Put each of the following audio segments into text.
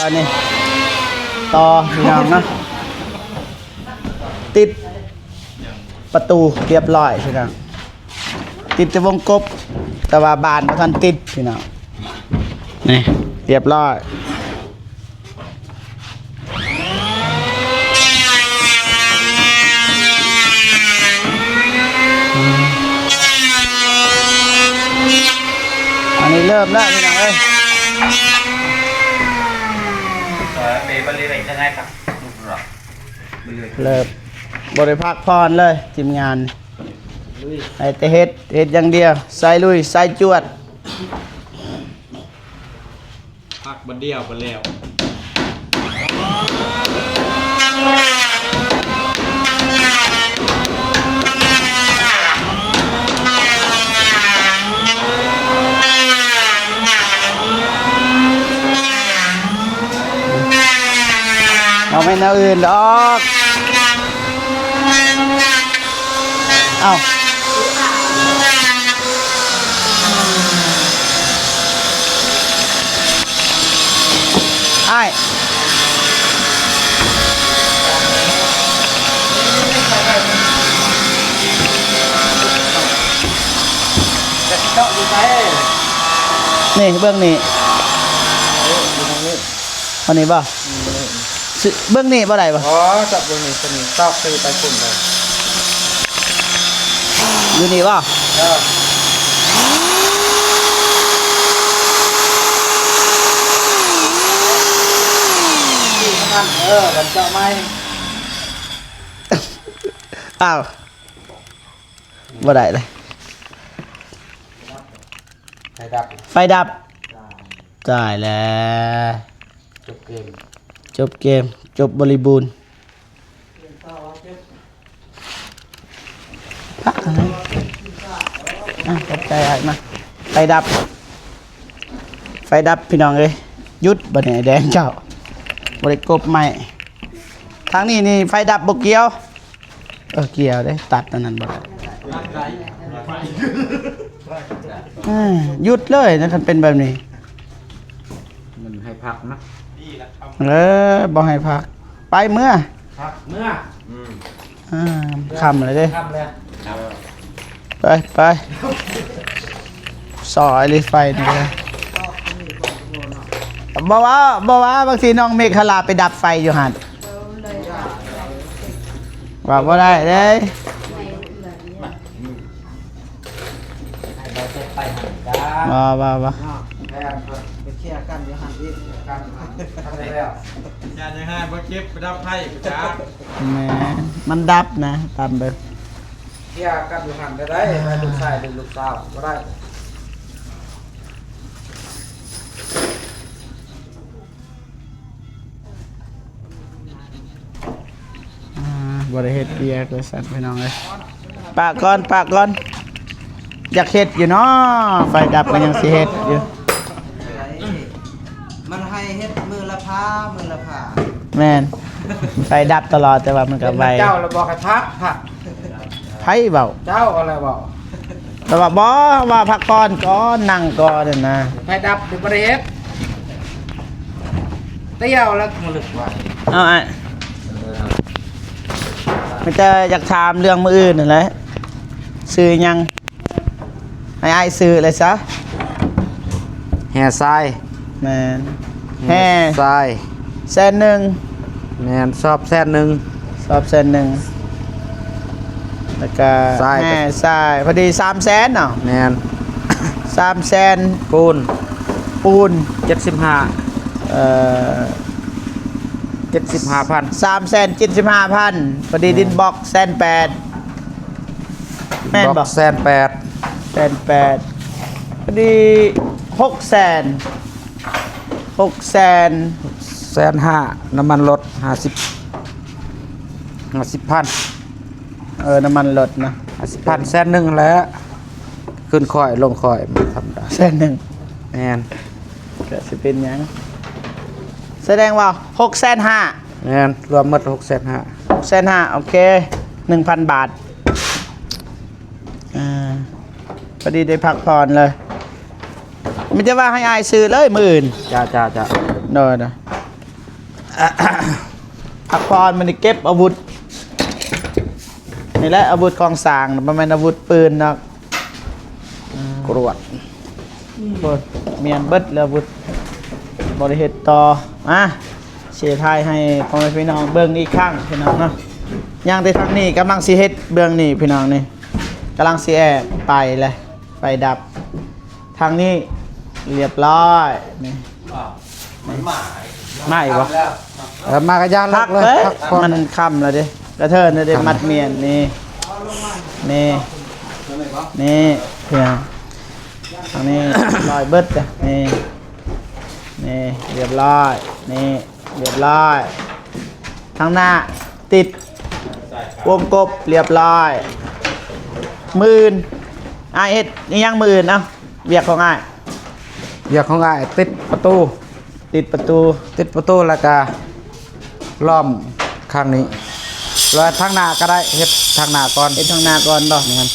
ตอนนี้ต่อพี่น้องนะติดประตูเรียบร้อยพี่น้องติดจะวงกบแต่ว่าบานบ่ทันติดพี่น้องนี่เรียบร้อยอันนี้เริ่มแล้วพี่น้องเอ้ยเบลเลยจะไงครับเริ่มบริภาคพรเลยทีมงานไอ้แต่เฮ็ดอย่างเดียวใส่ลุยใส่จวดพักบันเดียวบันแล้วเอาไม่แนวอื่นดอกเอาไอ้นี่เบื้องนี้อันนี้ป่ะเบื้องนี้ป่ะไหนป่ะอ๋อจับเบื้องนี้สนิทตอกตีไปฝุ่นเลยอยู่นี่ป่ะกันเจาะไม้อ้าวบ่ได้เลยไฟดับตายแล้วจบเกมจบบริบูรณ์พักอะไรจับใจอะไรมาไฟดับพี่น้องเลยยุดบันไดแดงเจ้าบริกบใหม่ทางนี้นี่ไฟดับบกเกี่ยวเกี่ยวได้ตัดตอนนั้นบ่หยุดเลยนะคันเป็นแบบนี้มันให้พักนะบ่ให้พักไปเมื่อพักเมื่อคำเลยเด้ไปสอยเลยไฟนี่เลยบ่ว่าบางทีน้องเมฆลาไปดับไฟอยู่หันว่าบ่ได้เด้ว่าไปเคลียร์กันอยู่หันที่กันทำได้แล้วยาจะให้บ่เก็บไปดับไฟจ้าแม่มันดับนะตามเบิ่งเคลียร์กันอยู่หันได้ให้ลูกชายหรือลูกสาวก็ได้บริเฮ็ดเบียร์เลยสัตว์พี่น้องเลยปากก่อนอยากเฮ็ดอยู่เนาะไฟดับก็ยังสิเฮ็ดอยู่มันให้เฮ็ดมือละผ้าแม่นไฟดับตลอดแต่ว่ามันก็ไวเจ้าเราบอกให้พักไผเว้าเจ้าอะไรบอกแต่ว่าบ่ว่าพักก่อนนั่งก่อนนะไฟดับอยู่บ่ได้เฮ็ดเตี้ยวแล้วมันลึกว่าเอามันจะอยากถามเรื่องมืออื่นนั่นแหละซื้อยังให้อ้ายซื้อเลยซะแห่ทรายแม่นแห่ทราย100,000แม่นสอบ100,000แล้วก็แห่ทรายพอดี300,000เนาะแม่น300,000ปูน75 75,000 375,000พอดีดินบล็อก180,000แม่นบอก180,000พอดี600,000 150,000น้ำมันรถ50,000น้ำมันรถนะ50,000100,000แล้วขึ้นค่อยลงค่อยธรรมดา100,000แม่นก็สิเป็นหยังแสดงว่า650,000แม่นรวมหมด650,000โอเค 1,000 บาทพอดีได้พักผ่อนเลยไม่จะว่าให้อายซื้อเลยมื้ออื่นจ้าโดนนะ พักพรมันได้เก็บอาวุธนี่แหละอาวุธของสร้างมันเป็นอาวุธปืนนะกรวดเบิดเมียนเบิดแล้วอาวุธบริเหตุต่อมาเสียทายให้พ่อแม่พี่น้องเบิ่งอีกครั้งพี่น้องเนาะย่างแต่ทางนี้กำลังสิเฮ็ดเบื้องนี้พี่น้องนี่กำลังสิแอบไปเลยไปดับทางนี้เรียบร้อยนี่ไม่บ่ มากระยา พัก เลย เลย พักผ่อน มันค่ำแล้วดิกระเทินเลยดิมัดเมียนนี่นี่นี่เพียงทางนี้ ลอยเบิดจ้ะนี่นี่เรียบร้อยนี่เรียบร้อยทางหน้าติดวงกบเรียบร้อยมื่นเอ็ดนี่ยังมื่นเอ้าเวียกของอ้าย อยากของอ้ายติดประตู ติดประตู แล้วก็ล้อมข้างนี้แล้วทางหน้าก็ได้เฮ็ดทางหน้าก่อน เอ็ดทางหน้าก่อนดอก งั้น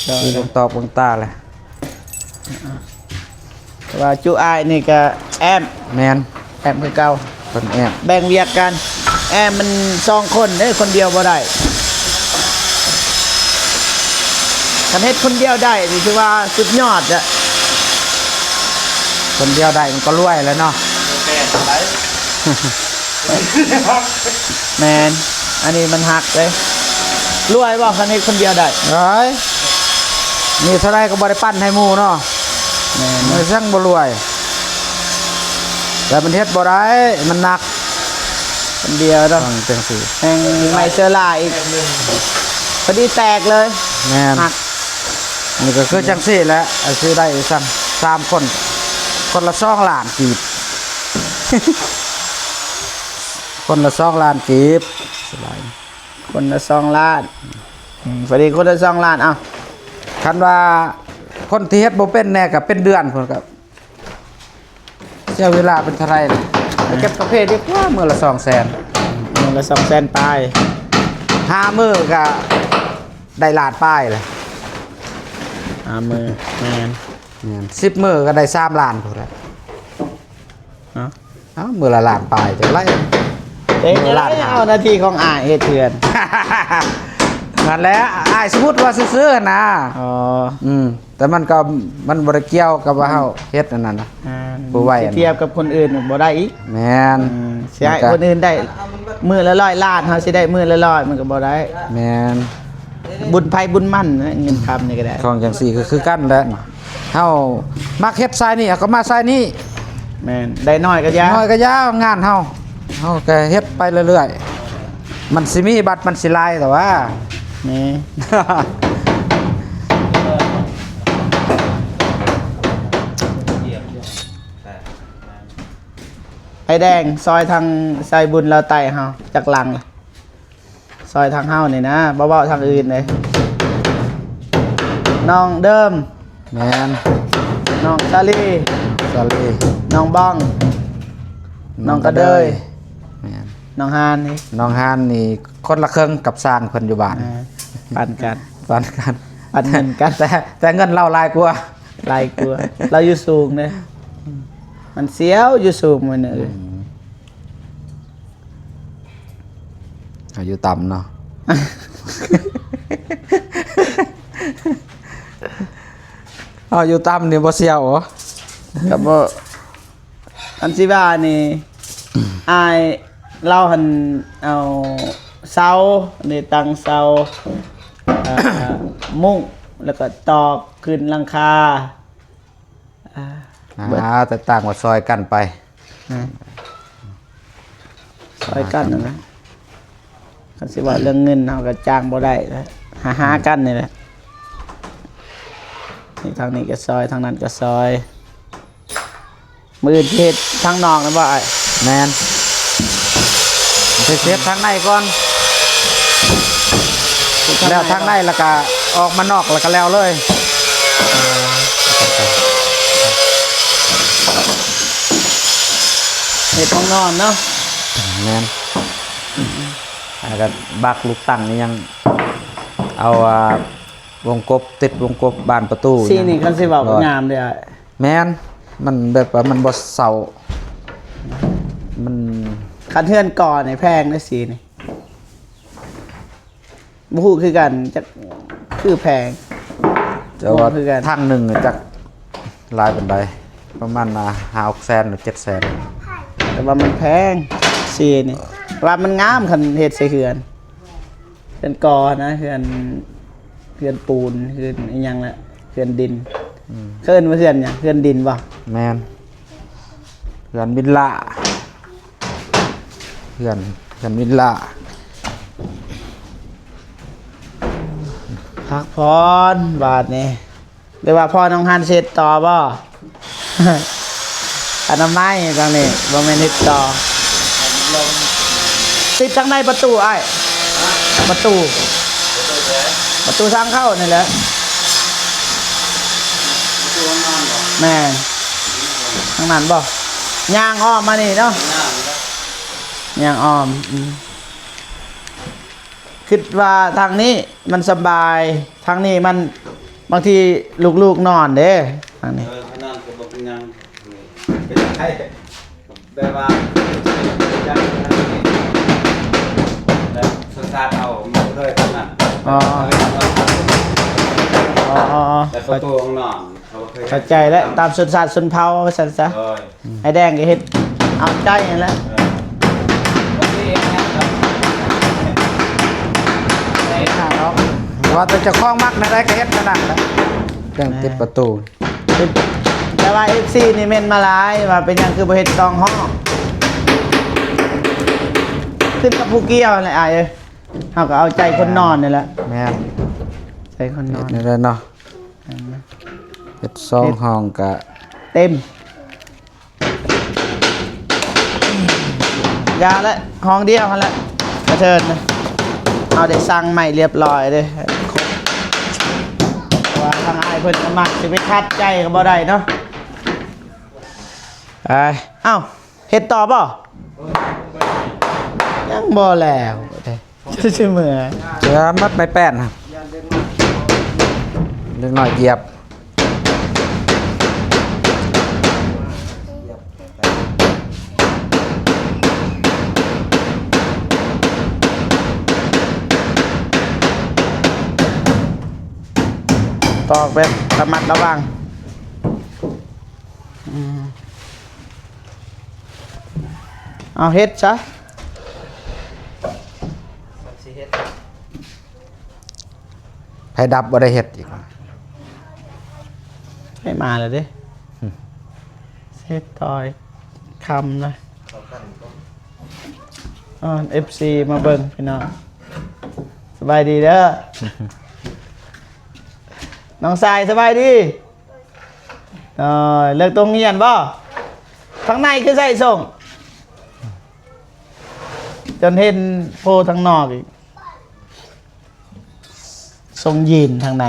เดี๋ยว ลงตอบลงตาเลย แต่ว่าจุอ้ายนี่ก็แอม แมน แอมคือเก่า คนแอบ แบ่งเวียกกันแอมมัน2คนเด้คนเดียวบ่ได้คันเฮ็ดคนเดียวได้นี่คือว่าสุดยอดอะ คนเดียวได้มันก็รวยแล้วเนาะ แมนอันนี้มันหักเลยรวยบ่คันเฮ็ดคนเดียวได้ เฮ้ยนี่เท่าไรก็บ่ได้ปั้นให้หมู่เนาะ แมน มันสั่งบ่รวย แต่มันเฮ็ดบ่ได้มันหนัก คนเดียวเนาะ ต้องจังซี่ แห่งไมเซอร์ลาอีกพอดีแตกเลย แม่น หัก นี่ก็คือจังซี่แหละเอาซื้อได้สั่ง3คนคนละ2ล้านกีบ คนละ2ล้านกีบสบาย คนละ2ล้านพอดีคนละ2ล้านเอ้า คันว่าคนที่เฮ็ดบ่เป็นแน่ก็เป็นเดือนพุ่นก็เสียเวลาเป็นเท่าไหร่ล่ะไปเก็บกาแฟดีกว่ามื้อละ200,000 มันละ200,000ปลาย 5มื้อก็ได้ล้านป้ายเลย มือแมน 10มื้อก็ได้3ล้านพุ่นแหละ เนาะ เอ้ามื้อละล้านป้ายจังไร เอ๊ะจะได้เอานาทีของอ้ายเฮ็ดเถื่อน นั่นแหละอ้ายสมมุติว่าซื้อๆนะ อ๋อ แต่มันก็มันบ่ได้เกี่ยวกับว่าเฮาเฮ็ดอันนั้นนะ บ่ไหวอันนั้น สิเทียบกับคนอื่นบ่ได้อีก แม่น สิให้คนอื่นได้มื้อละ100ล้านเฮาสิได้มื้อละ100มันก็บ่ได้ แม่น บุญภัยบุญมั่นนะเงินคำนี่ก็ได้ ของจังซี่ก็คือกันแหละเฮามักเฮ็ดสายนี้ก็มาสายนี้ แม่นได้น้อยก็ยา น้อยก็ยาวงานเฮาก็เฮ็ดไปเรื่อยๆมันสิมีบัตรมันสิลายแต่ว่า นี่ไอ้แดงซอยทางซอยบุญเราไต่เฮาจากหลังล่ะซอยทางเฮานี่นะบ่เว้าทางอื่นเลยน้องเดิม แม่น น้องซาลี สาลี น้องบ้อง น้องกระเดย แม่น น้องฮานนี่ น้องฮานนี่คนละครึ่งกับสร้างเพิ่นอยู่บ้าน ปั่นกัน ปานกัน ปั่นเงินกัน แต่เงินเราหลายกว่า ลายกลัว เราอยู่สูงเลยมันเสียวอยู่สูงมันเออ เขาอยู่ต่ำเนาะ เอาอยู่ต่ำนี่บ่เสียวเหรอ กับบ่อันสิว่านี่อายเราหันเอาเสานี่ตั้งเสามุ้งแล้วก็ตอกขึ้นหลังคาเบิด แต่ต่างว่าซอยกันไป ซอยกันนะคันสิว่าเรื่องเงินเราก็จ้างบ่ได้แล้วหากันนี่แหละนี่ทางนี้ก็ซอยทางนั้นก็ซอยมือเทศทางนอกนะบ่ไอ้ แมนไปเสียบทางในก่อนแล้วทางในแล้วก็ออกมานอกแล้วก็แล้วเลย เห็ดห้องนอนเนาะ แมนแล้วก็บักลูกตั้งนี่ยังเอาวงกบติดวงกบบานประตู สีนี่คันสิเว้า ร้อย งามเด้อ แมนมันแบบว่ามันบ่เศร้ามัน คันเทือนก่อนนี่แพงได้สีนี่บ่ฮู้คือกันจักคือแพง แต่ว่า คือกัน ทางหนึ่งจักหลายเป็นใดประมาณ5-6 แสนหรือ7 แสน แต่ว่ามันแพงสีนี่ว่ามันงามคันเฮ็ดใส่เขื่อนก่อนะเขื่อนปูนเขื่อนอีหยังละเขื่อนดินเขื่อนว่าเขื่อนหยังเขื่อนดินบ่ แมนเพื่อนบินละเพื่อนบินละ พักพรบาทนี่เรียกว่าพ่อน้องฮันเสร็จต่อบ่ อนามัยตรงนี้บ่แม่นเฮ็ดต่อติดทางในประตูอ้ายประตูทางเข้านี่แหละแม่นทางนั้นบ่ย่างอ้อมมานี่เนาะย่างอ้อมคิดว่าทางนี้มันสบายทางนี้มันบางทีลูกๆนอนเด้ทางนี้ ขนาดก็บ่เป็นหยังเป็นไงแบบว่าจังแล้วสตาร์ทเอามาเลยขนาด อ๋อแต่ประตูข้างนอกเขาเคย เข้าใจแล้วตามสุนทรสุนเผาสันซะ เลย ไอ้แดงก็เฮ็ดเอาใจนั่นแหละ ว่าแต่เจะคล้าของมักในได้ก็เฮ็ดขนาดนั้นเรื่องติดประตู แต่ว่า FC นี่เม่นมาหลายว่าเป็นหยังคือบ่เฮ็ดตองห้องขึ้นกับผู้เกี่ยวนั่นแหละอ้ายเอ้ยเฮาก็เอาใจคนนอนนี่แหละ แม่น ใจคนน เฮ็ อ ด น นี่เลยเนาะเฮ็ด2 ห้องก็ เต็มยาละห้องเดียวหั่นแหละกระเทินนะเอาได้สั่งใหม่เรียบร้อยเด้ว่าทางอ้ายเพิ่นก็มักสิไปคัดใจก็บ่ได้เนาะไปเอ้าเฮ็ดต่อบ่ยังบ่แล้วเด้ชื่อเหมือ เสือมัดไม้แป้นครับเล็กน้อยเหยียบ ตอกแบบระมัดระวังเอาเฮ็ดซะ ไผดับบ่ได้เฮ็ดอีก ให้มาเลยดิเฮ็ดต่อยคำนะFC มาเบิ่งพี่น้องสบายดีเด้อ น้องสายสบายดีเลิกตรงเงียนบ่ข้างในคือใส่ส่ง จนเห็นโพทางนอกอีกทรงยีนทางใน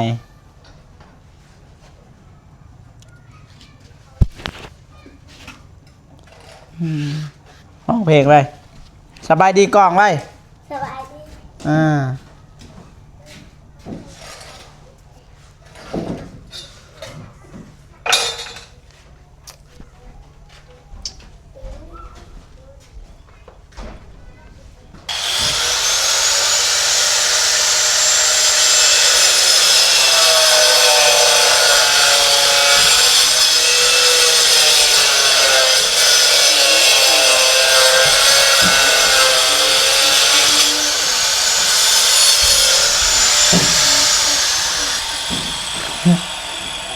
ห้องเพลงไปสบายดีกล้องไว้ สบายดี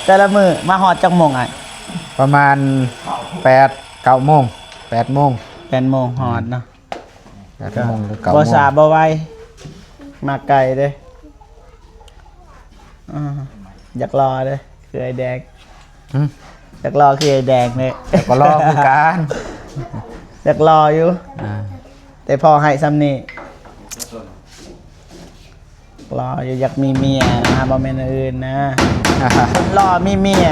แต่ละมือมาหอดจังโมงไง ประมาณ8-9 โมง8 โมง 8 โมงหอดเนาะ 8 โมงหรือ9 โม บ่ ง สาบ่ไวมาไกลเด้อยากรอเด้คือไอ้แดง หึ อยากรอคือไอ้แดงเนี่ย ก็รอคือกัน อยากรออยู่ แต่พอให้ซ้ำนี่รออยู่อยากมีเมียนะบ่แม่นอันอื่นนะคนรอมีเมีย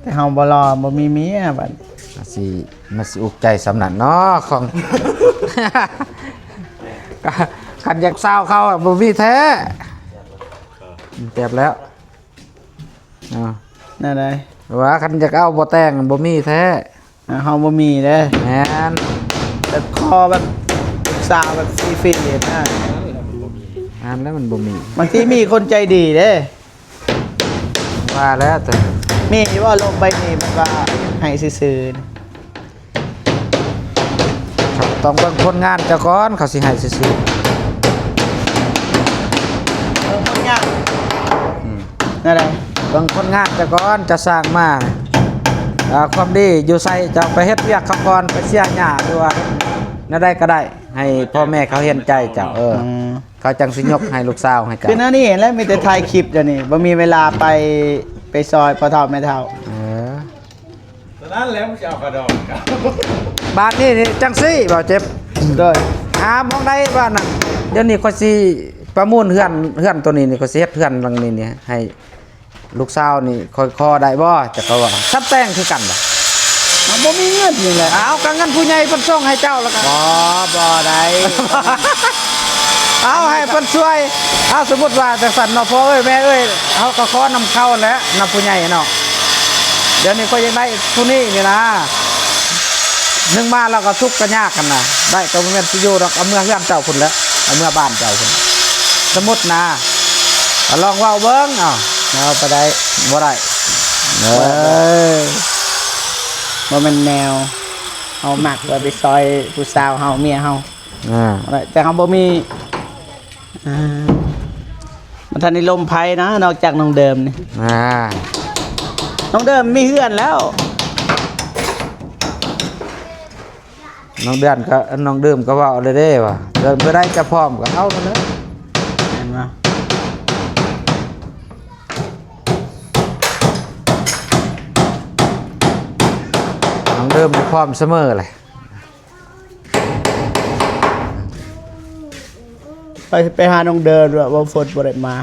แต่เฮาบ่รอบ่มีเมียบัด มาสิอุกใจสำนักเนาะของ คันอยากเศร้าเขาอะบ่มีแท้เจ็บแล้ว นั่นได ว่าคันอยากเอาบ่แต่งบ่มีแท้ เฮาบ่มีเด้อ แม่น แต่คอแบบสาวแบบฟรีๆนะ อันแล้วมันบ่มี บางทีมีคนใจดีเด้อ ว่าแล้วแต่ มีว่าลงไปนี่มันว่าให้ซื่อๆนะ ครับต้องเบิ่งผลงานเจ้าก่อนเขาสิให้ซื่อ คนยาก ๆอืม นั่นแหละ เบิ่งผลงานเจ้าก่อนจะสร้างมาความดีอยู่ใส่จะเอาไปเฮ็ดเวียกเขาก่อนไปเสียหญ้าหรือว่านั่นได้ก็ได้ ให้พ่อแม่เขาเห็นใจเจ้าเขาจังสิยกให้ลูกสาวให้เจ้า คือนั่นนี่เห็นแล้วมีแต่ถ่ายคลิปเดี๋ยวนี้บ่มีเวลาไปซอยพ่อเฒ่าแม่เฒ่า เออ ตอนนั้นแล้วมึงจะเอากระดองกับ บ้านนี้นี่จังซี่บ่เจ็บ โดย หามองได้บ้านน่ะเดี๋ยวนี้ก็สิประมูลเฮือนตัวนี้นี่ก็สิเฮ็ดเฮือนหลังนี้นี่ให้ลูกสาวนี่ค่อยคอได้บ่จะก็ว่าซับแต่งคือกันบ่ มันบ่มีเงินนี่แหละ เอากังั้นผู้ใหญ่เพิ่นส่งให้เจ้าแล้วกัน บ่ได้ เอาให้เพิ่นช่วยเอาสมมุติว่าจังซั่นเนาะพ่อเอ้ยแม่เอ้ยเฮาก็ขอนำเข้าแหล้วนำผู้ใหญ่เนาะเดี๋ยวนี้ก็ยังได้ผู้นี้นี่นะนึงมาเราก็ทุกข์ก็ยากกันน่ะได้ก็บ่แม่นสิอยู่ดอกเอาเมื่อเฮือนเจ้าพุ่นแหล้วเอาเมื่อบ้านเจ้าพุ่นสมมุตินะก็ลองเว้าเบิ่งเอาไปได้บ่ได้เออ บ่แม่นแนวเฮามักว่าไปซอยผู้สาวเฮาเมียเฮา แต่เฮาบ่มีมันทันได้ลมไผนะนอกจากน้องเดิมนี่ น้องเดิมมีเฮือนแล้ว น้องเดือนก็น้องเดิมก็เว้าเลยเด้ว่าเดินบ่ได้จะพร้อมก็เอาเลย เห็นบ่ น้องเดิมพร้อมเสมอเลย ไปหาน้องเดิมด้วยว่าฝนบ่ได้มา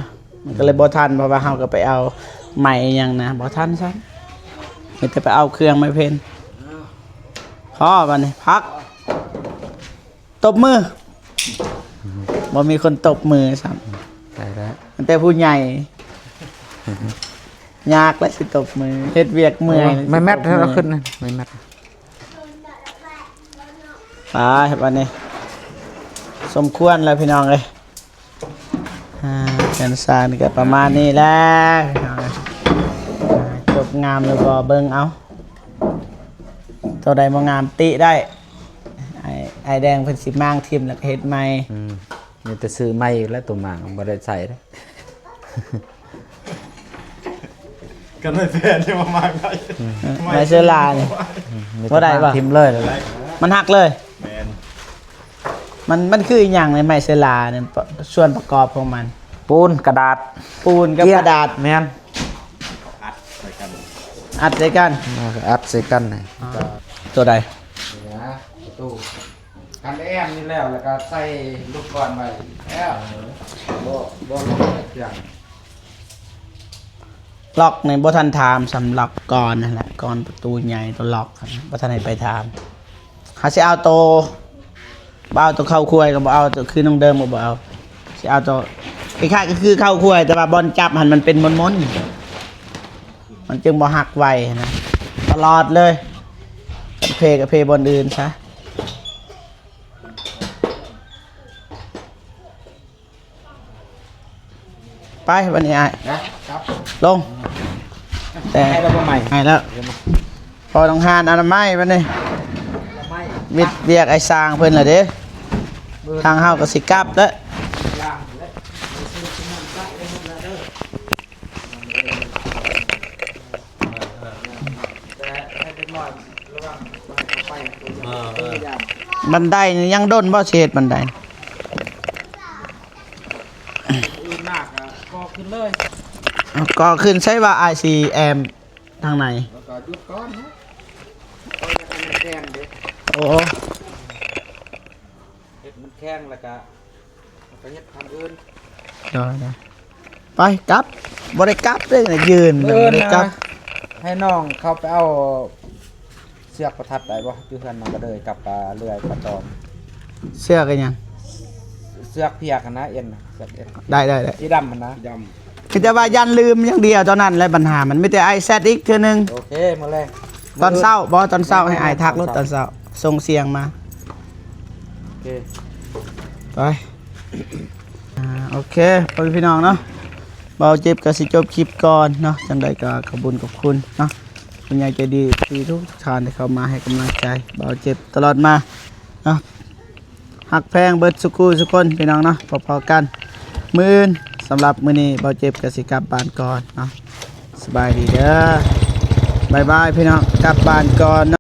มันก็เลยบ่ทันเพราะว่าเฮาก็ไปเอาใหม่หยังนะบ่ทันซ้ำมีแต่ไปเอาเครื่องไม้เพนพอบัดนี้พัก ตบมือบ่มีคนตบมือซ้ำ ใช่แล้ว มันแต่ผู้ใหญ่ ยากและสิตบมือเฮ็ดเวียกเมื่อย ไม่แมทให้เราขึ้นนะไม่แมท ไปวันนี้สมควรแล้วพี่น้องเลยกันซานก็ประมาณนี้แหล้วจบงามเลยบ่เบิ่งเอาตัวใดบ่งามติได้ไอแดงเพิ่นสิมางทิมแล้วก็เฮ็ดใหม่ มีแต่ซื้อไม่แล้วตัวหมางบ่ได้ใส่เลย กันไม่แฟนที่มามากได้ ไม้เสื้อลานี่ บ่ได้ปะ ทิมเลยเลย มันหักเลย แมน มันคืออีหยังในไม้เสื้อลาเนี่ยส่วนประกอบของมัน ปูนกระดาษ ปูนกับกระดาษ แม่น ไปกัน อัดใส่กัน อัดใส่กันนี่ ตัวใด ประตูกันแอมนี่แล้วแล้วก็ใส่ลูกกลอนไว้แล้วบ่ลงเครื่อง ล็อกในบ่ทันถามสำหรับก่อนนั่นแหละก่อนประตูใหญ่ตัวล็อกครับบ่ทันให้ไปถามหาสิเอาตัวบ่เอาตัวเข้าครัวก็บ่เอาตัวคือน้องเดิมก็บ่เอาสิเอาตัวคล้ายๆก็คือเข้าครัวแต่ว่าบอลจับหันมันเป็นมนๆมันจึงบ่หักไวนะตลอดเลยกันเพกับเพบอลอื่นซะไปวันนี้ไอ้ นะครับ ลงแต่ ให้เราบ่ใหม่ ให้แล้วพอต้องหานอนามัยวันนี้มิดเรียกไอ้สร้างเพิ่นล่ะเด้ทางเฮาก็สิกลับแล้ว บันไดนี่ยังด้นบ่เศษบันได อื่นมากก็ขึ้นเลย ก็ขึ้นใช้ว่า ICM ทางไหน แล้วก็หยุดก่อนนะเอาให้มันแข็งเด้ โอ้ เฮ็ดมันแข็งแล้วก็เฮ็ดทำอื่น ได้ไปกลับบ่ได้กลับเด้นะยืนบ่ได้กลับ ให้น้องเขาไปเอาเสือกประทัดได้บ่อยู่เฮือนมันก็เลยกลับปลาเลื่อยปลาตอม เสื้อกันยัง เสือกเพียกนะเอ็นน่ะเสือกเอ็น ได้ สีดำมันนะด คือจะว่ายันลืมอย่างเดียวตอนนั้นแหละปัญหามันมีแต่ IZ อีกเทื่อนึง ำโอเคมาเลย ตอนเช้าบ่ตอนเช้าให้อายทักรถตอนเช้าส่งเสียงมา โอเค ไปโอเคพ่อพี่น้องเนาะเบาเจ็บก็สิจบคลิปก่อนเนาะจังใดก็ขอบคุญขอบคุณเนาะคุณยายใจดีทุกท่านที่เข้ามาให้กำลังใจเบาเจ็บตลอดมาเนาะหักแพงเบิดสุกูสุคนพี่น้องเนาะพอๆกันมื้ออื่นสำหรับมื้อนี้เบาเจ็บก็สิกลับบ้านก่อนเนาะสบายดีเด้อบ๊ายบายพี่น้องกลับบ้านก่อน